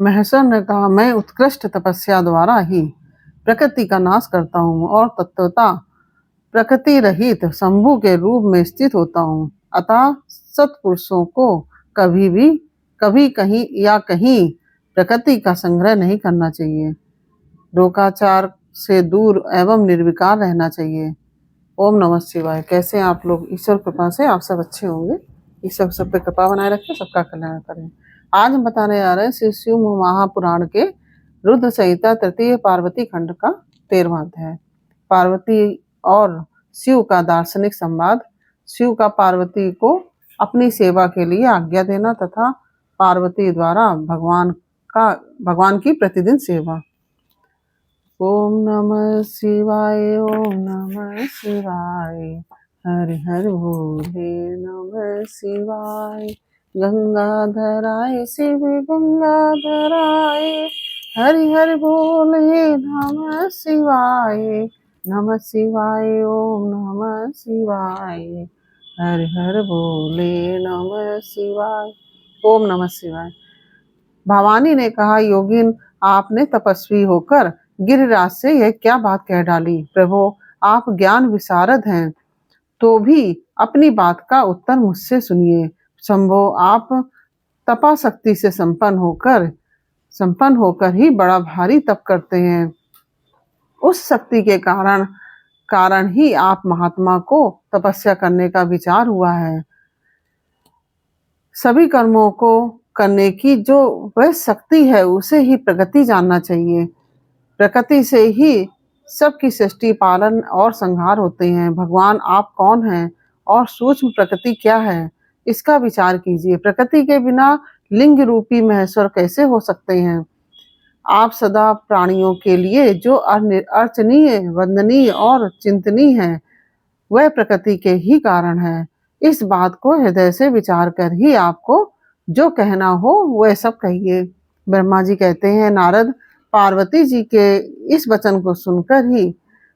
महेश्वर ने कहा, मैं उत्कृष्ट तपस्या द्वारा ही प्रकृति का नाश करता हूँ और तत्वता प्रकृति रहित शंभु के रूप में स्थित होता हूँ। अतः सत्पुरुषों को कभी कहीं या कहीं प्रकृति का संग्रह नहीं करना चाहिए। लोकाचार से दूर एवं निर्विकार रहना चाहिए। ओम नमः शिवाय। कैसे हैं आप लोग? ईश्वर कृपा से आप सब अच्छे होंगे। ईश्वर सब पे कृपा बनाए रखें, सबका कल्याण करें। आज हम बताने जा रहे हैं श्री शिव महापुराण के रुद्र संहिता तृतीय पार्वती खंड का 13वां अध्याय। पार्वती और शिव का दार्शनिक संवाद। शिव का पार्वती को अपनी सेवा के लिए आज्ञा देना तथा पार्वती द्वारा भगवान की प्रतिदिन सेवा। ओम नमः शिवाय, ओम नमः शिवाय, हरि हरि भोले नमः शिवाय। गंगाधराय शिव गंगाधराय, हरि हरि बोले नमः शिवाय। नमः शिवाय, ओम नमः शिवाय, हरि हरि बोले नमः शिवाय। ओम नमः शिवाय। भवानी ने कहा, योगिन, आपने तपस्वी होकर गिरिराज से यह क्या बात कह डाली? प्रभो, आप ज्ञान विशारद हैं, तो भी अपनी बात का उत्तर मुझसे सुनिए। शंभो, आप तपा शक्ति से संपन्न होकर ही बड़ा भारी तप करते हैं। उस शक्ति के कारण ही आप महात्मा को तपस्या करने का विचार हुआ है। सभी कर्मों को करने की जो वह शक्ति है, उसे ही प्रकृति जानना चाहिए। प्रकृति से ही सबकी सृष्टि, पालन और संहार होते हैं। भगवान, आप कौन हैं और सूक्ष्म प्रकृति क्या है, इसका विचार कीजिए। प्रकृति के बिना लिंग रूपी महेश्वर कैसे हो सकते हैं? आप सदा प्राणियों के लिए जो अर्चनीय, वंदनीय और चिंतनीय है, वह प्रकृति के ही कारण है। इस बात को हृदय से विचार कर ही आपको जो कहना हो वह सब कहिए। ब्रह्मा जी कहते हैं, नारद पार्वती जी के इस वचन को सुनकर ही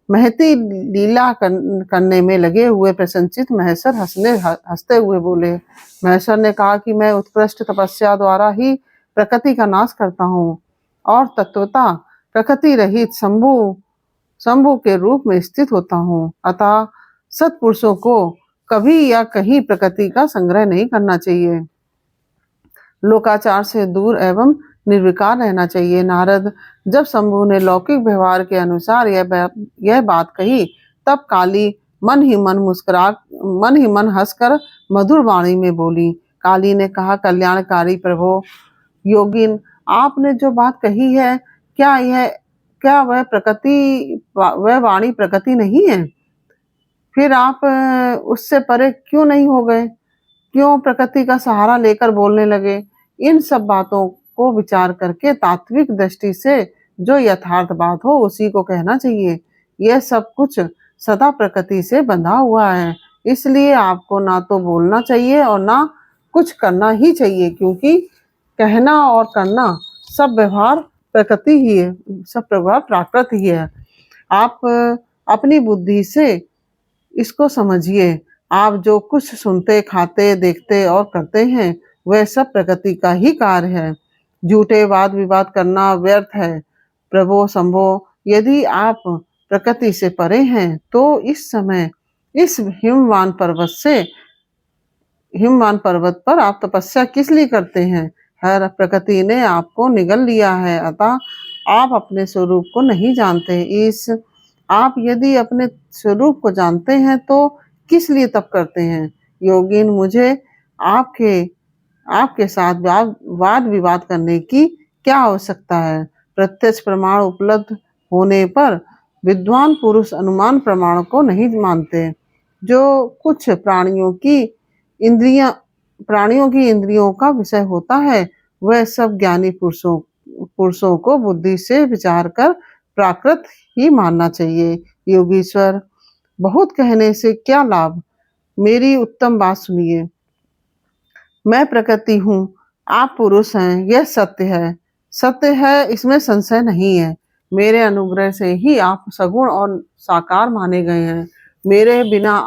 महती लीला करने में लगे हुए प्रसन्नचित्त महेश्वर हंसते हुए बोले। महेश्वर ने कहा कि मैं उत्कृष्ट तपस्या द्वारा ही प्रकृति का नाश करता हूँ और तत्वता प्रकृति रहित शंभु के रूप में स्थित होता हूँ। अतः सत्पुरुषों को कभी या कहीं प्रकृति का संग्रह नहीं करना चाहिए। लोकाचार से दूर एवं निर्विकार रहना चाहिए। नारद, जब शंभु ने लौकिक व्यवहार के अनुसार यह बात कही, तब काली मन ही मन हंसकर मधुर वाणी में बोली। काली ने कहा, कल्याणकारी प्रभो, योगिन, आपने जो बात कही है, क्या वह वाणी प्रकृति नहीं है? फिर आप उससे परे क्यों नहीं हो गए? क्यों प्रकृति का सहारा लेकर बोलने लगे? इन सब बातों को विचार करके तात्विक दृष्टि से जो यथार्थ बात हो उसी को कहना चाहिए। यह सब कुछ सदा प्रकृति से बंधा हुआ है, इसलिए आपको ना तो बोलना चाहिए और ना कुछ करना ही चाहिए, क्योंकि कहना और करना सब व्यवहार प्रकृति ही है, सब व्यवहार प्राकृत ही है। आप अपनी बुद्धि से इसको समझिए। आप जो कुछ सुनते, खाते, देखते और करते हैं, वह सब प्रकृति का ही कार्य है। झूठे वाद विवाद करना व्यर्थ है। प्रभो शंभो, यदि आप प्रकृति से परे हैं तो इस समय इस हिमवान पर्वत पर आप तपस्या किस लिए करते हैं? हर प्रकृति ने आपको निगल लिया है, अतः आप अपने स्वरूप को नहीं जानते। आप यदि अपने स्वरूप को जानते हैं तो किस लिए तप करते हैं? योगिन, मुझे आपके साथ वाद विवाद करने की क्या आवश्यकता है? प्रत्यक्ष प्रमाण उपलब्ध होने पर विद्वान पुरुष अनुमान प्रमाण को नहीं मानते। जो कुछ प्राणियों की इंद्रियों का विषय होता है, वह सब ज्ञानी पुरुषों को बुद्धि से विचार कर प्राकृत ही मानना चाहिए। योगीश्वर, बहुत कहने से क्या लाभ? मेरी उत्तम बात सुनिए। मैं प्रकृति हूँ, आप पुरुष हैं, यह सत्य है, इसमें संशय नहीं है। मेरे अनुग्रह से ही आप सगुण और साकार माने गए हैं। मेरे बिना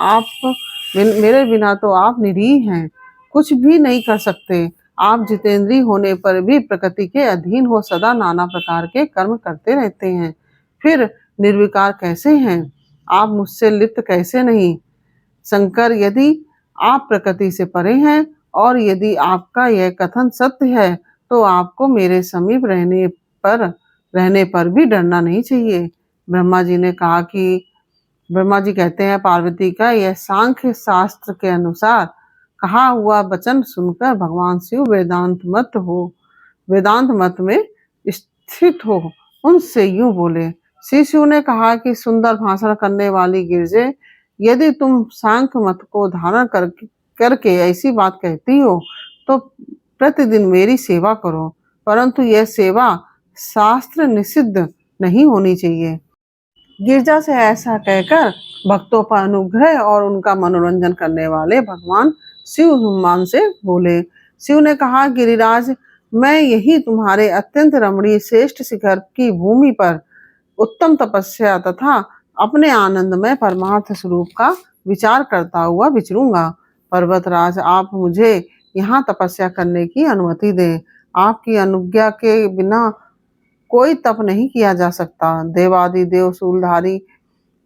तो आप निरीह हैं, कुछ भी नहीं कर सकते। आप जितेंद्रिय होने पर भी प्रकृति के अधीन हो सदा नाना प्रकार के कर्म करते रहते हैं, फिर निर्विकार कैसे हैं? आप मुझसे लिप्त कैसे नहीं? शंकर, यदि आप प्रकृति से परे हैं और यदि आपका यह कथन सत्य है, तो आपको मेरे समीप रहने पर भी डरना नहीं चाहिए। ब्रह्मा जी कहते हैं, पार्वती का यह सांख्य शास्त्र के अनुसार कहा हुआ वचन सुनकर भगवान शिव वेदांत मत में स्थित हो उनसे यूं बोले। श्री शिव ने कहा कि सुंदर भाषण करने वाली गिरजे, यदि तुम सांख्य मत को धारण करके ऐसी बात कहती हो तो प्रतिदिन मेरी सेवा करो, परंतु यह सेवा शास्त्र निषिद्ध नहीं होनी चाहिए। गिरजा से ऐसा कहकर भक्तों पर अनुग्रह और उनका मनोरंजन करने वाले भगवान शिव हनुमान से बोले। शिव ने कहा, गिरिराज, मैं यही तुम्हारे अत्यंत रमणीय श्रेष्ठ शिखर की भूमि पर उत्तम तपस्या तथा अपने आनंदमय परमार्थ स्वरूप का विचार करता हुआ विचरूंगा। पर्वतराज, आप मुझे यहाँ तपस्या करने की अनुमति दें। आपकी अनुज्ञा के बिना कोई तप नहीं किया जा सकता। देवादिदेव शूलधारी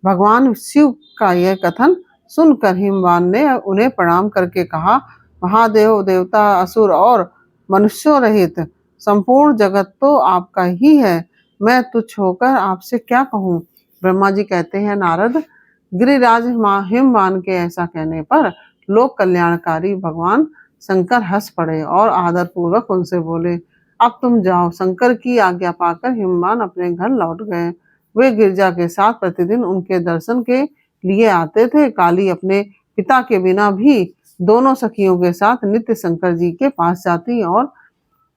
भगवान शिव का यह कथन सुनकर हिमवान ने उन्हें प्रणाम करके कहा, महादेव, देवता, असुर और मनुष्यों रहित संपूर्ण जगत तो आपका ही है, मैं तुच्छ होकर आपसे क्या कहूँ। ब्रह्मा जी कहते हैं, नारद, गिरिराज हिमवान के ऐसा कहने पर लोक कल्याणकारी भगवान शंकर हंस पड़े और आदर पूर्वक उनसे बोले, अब तुम जाओ। शंकर की आज्ञा पाकर हिमवान अपने घर लौट गए। वे गिरजा के साथ प्रतिदिन उनके दर्शन के लिए आते थे। काली अपने पिता के बिना भी दोनों सखियों के साथ नित्य शंकर जी के पास जाती और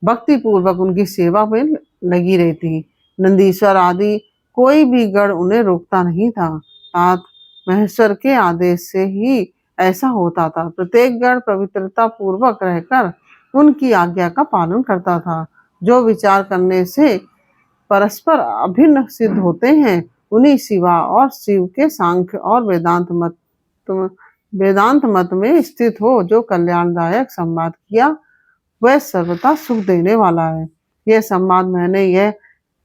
भक्ति पूर्वक उनकी सेवा में लगी रहती। नंदीश्वर आदि कोई भी गण उन्हें रोकता नहीं था। तात महेश्वर के आदेश से ही ऐसा होता था। प्रत्येक गण पवित्रता पूर्वक रहकर उनकी आज्ञा का पालन करता था। जो विचार करने से परस्पर अभिन्न सिद्ध होते हैं, उन्हीं शिवा और शिव के सांख्य और वेदांत मत में स्थित हो जो कल्याणदायक संवाद किया, वह सर्वथा सुख देने वाला है। यह संवाद मैंने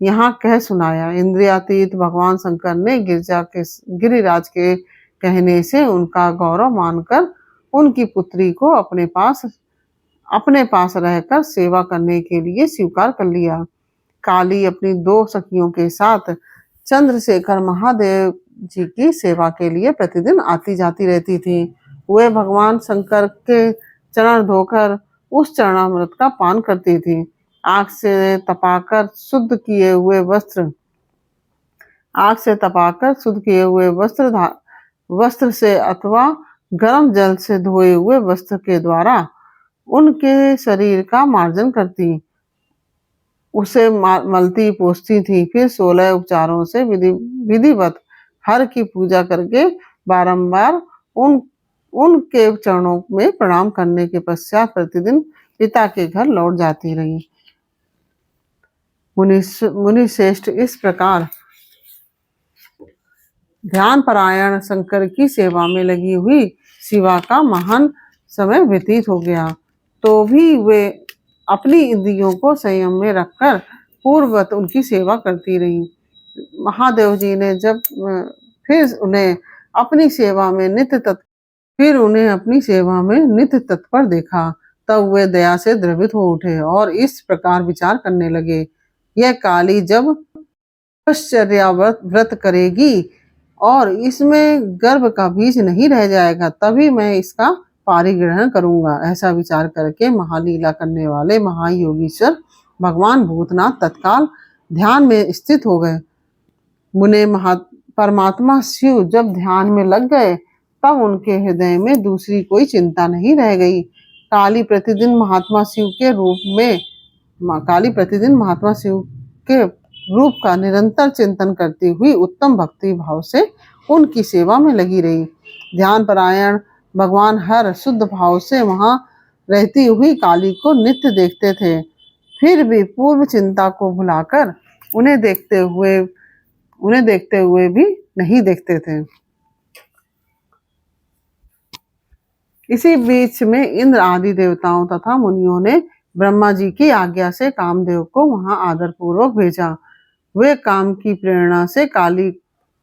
यहाँ कह सुनाया। इंद्रियातीत भगवान शंकर ने गिरिराज के कहने से उनका गौरव मानकर उनकी पुत्री को अपने पास रहकर सेवा करने के लिए स्वीकार कर लिया। काली अपनी दो सखियों के साथ चंद्रशेखर महादेव जी की सेवा के लिए प्रतिदिन आती जाती रहती थी। वे भगवान शंकर के चरण धोकर उस चरणामृत का पान करती थी। आग से तपाकर शुद्ध किए हुए वस्त्र से अथवा गर्म जल से धोए हुए वस्त्र के द्वारा उनके शरीर का मार्जन करती, उसे मलती पोंछती थी। फिर 16 उपचारों से विधिवत हर की पूजा करके बारंबार उनके चरणों में प्रणाम करने के पश्चात प्रतिदिन पिता के घर लौट जाती रही। मुनि श्रेष्ठ, इस प्रकार ध्यान परायण शंकर की सेवा में लगी हुई शिवा का महान समय व्यतीत हो गया, तो भी वे अपनी इंद्रियों को संयम में रखकर पूर्ववत उनकी सेवा करती रही। महादेव जी ने जब फिर उन्हें अपनी सेवा में नित्य तत्पर देखा, तब वे दया से द्रवित हो उठे और इस प्रकार विचार करने लगे, यह काली जब तपश्चर्या व्रत करेगी और इसमें गर्भ का बीज नहीं रह जाएगा, तभी मैं इसका पारिग्रहण करूंगा। ऐसा विचार करके महालीला करने वाले महायोगीश्वर भगवान भूतनाथ तत्काल ध्यान में स्थित हो गए। परमात्मा शिव जब ध्यान में लग गए, तब उनके हृदय में दूसरी कोई चिंता नहीं रह गई। काली प्रतिदिन महात्मा शिव के रूप का निरंतर चिंतन करती हुई उत्तम भक्ति भाव से उनकी सेवा में लगी रही। ध्यान परायण भगवान हर शुद्ध भाव से वहां रहती हुई काली को नित्य देखते थे, फिर भी पूर्व चिंता को भुलाकर उन्हें देखते हुए भी नहीं देखते थे। इसी बीच में इंद्र आदि देवताओं तथा मुनियों ने ब्रह्मा जी की आज्ञा से कामदेव को वहां आदरपूर्वक भेजा। वे काम की प्रेरणा से काली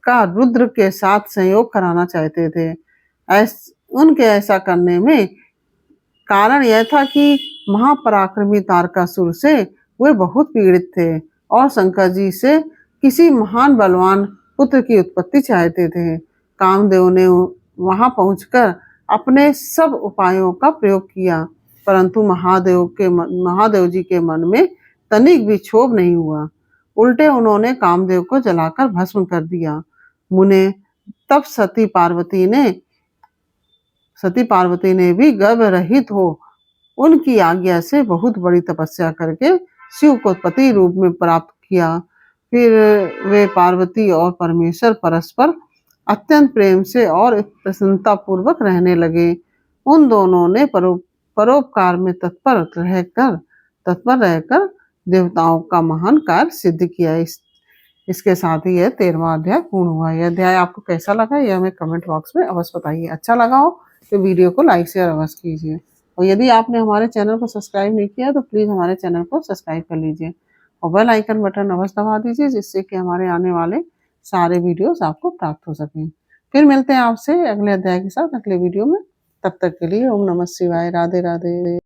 का रुद्र के साथ संयोग कराना चाहते थे। उनके ऐसा करने में कारण यह था कि महापराक्रमी तारकासुर से वे बहुत पीड़ित थे और शंकर जी से किसी महान बलवान पुत्र की उत्पत्ति चाहते थे। कामदेव ने वहां पहुंचकर अपने सब उपायों का प्रयोग किया, परंतु महादेव जी के मन में तनिक भी क्षोभ नहीं हुआ। उल्टे उन्होंने कामदेव को जलाकर भस्म कर दिया। मुने तब सती पार्वती ने भी गर्भ रहित हो उनकी आज्ञा से बहुत बड़ी तपस्या करके शिव को पति रूप में प्राप्त किया। फिर वे पार्वती और परमेश्वर परस्पर अत्यंत प्रेम से और प्रसन्नता पूर्वक रहने लगे। उन दोनों ने परोपकार में तत्पर रहकर देवताओं का महान कार्य सिद्ध किया। इसके साथ ही यह 13वां अध्याय पूर्ण हुआ। यह अध्याय आपको कैसा लगा यह हमें कमेंट बॉक्स में अवश्य बताइए। अच्छा लगा हो तो वीडियो को लाइक शेयर अवश्य कीजिए और यदि आपने हमारे चैनल को सब्सक्राइब नहीं किया तो प्लीज़ हमारे चैनल को सब्सक्राइब कर लीजिए और बेल आइकन बटन अवश्य दबा दीजिए, जिससे कि हमारे आने वाले सारे वीडियोस आपको प्राप्त हो सकें। फिर मिलते हैं आपसे अगले अध्याय के साथ अगले वीडियो में। तब तक के लिए ओम नमः शिवाय। राधे राधे।